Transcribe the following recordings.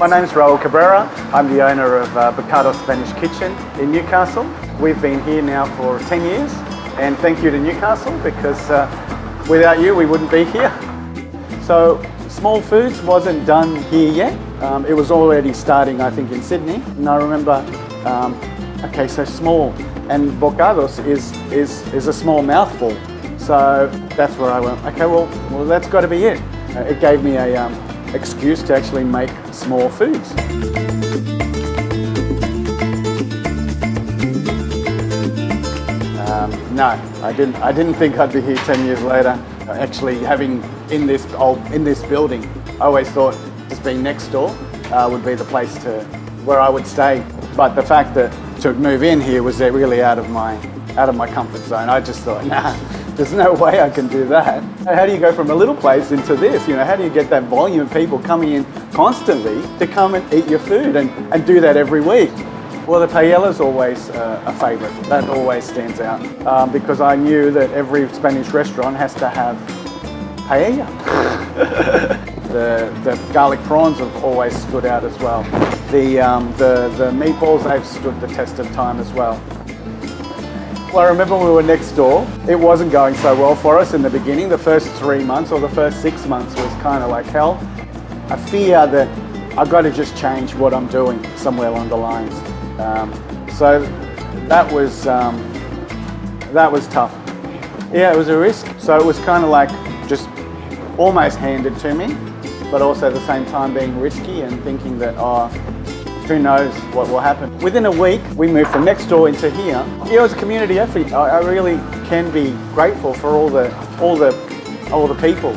My name's Raul Cabrera. I'm the owner of Bocados Spanish Kitchen in Newcastle. We've been here now for 10 years, and thank you to Newcastle because without you we wouldn't be here. So Small Foods wasn't done here yet. It was already starting, I think, in Sydney. And I remember, okay, so small, and Bocados is a small mouthful. So that's where I went, okay, well that's got to be it. It gave me a excuse to actually make small foods. No, I didn't think I'd be here 10 years later. Actually, having in this building, I always thought just being next door would be the place where I would stay. But the fact that to move in here was really out of my comfort zone. I just thought, nah, there's no way I can do that. How do you go from a little place into this? You know, how do you get that volume of people coming in constantly to come and eat your food and do that every week? Well, the paella's always a favourite. That always stands out because I knew that every Spanish restaurant has to have paella. The garlic prawns have always stood out as well. The meatballs, they've stood the test of time as well. Well, I remember when we were next door, it wasn't going so well for us in the beginning. The first 3 months or the first 6 months was kind of like hell. I fear that I've got to just change what I'm doing somewhere along the lines. So that was tough. Yeah, it was a risk. So it was kind of like just almost handed to me, but also at the same time being risky and thinking that, who knows what will happen. Within a week, we moved from next door into here. Yeah, it was a community effort. I really can be grateful for all the people.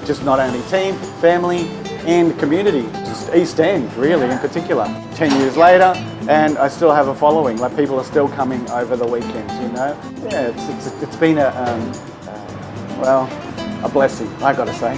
Just not only team, family, and community. Just East End, really, in particular. 10 years later, and I still have a following. Like, people are still coming over the weekends, you know? Yeah, it's been a blessing, I gotta say.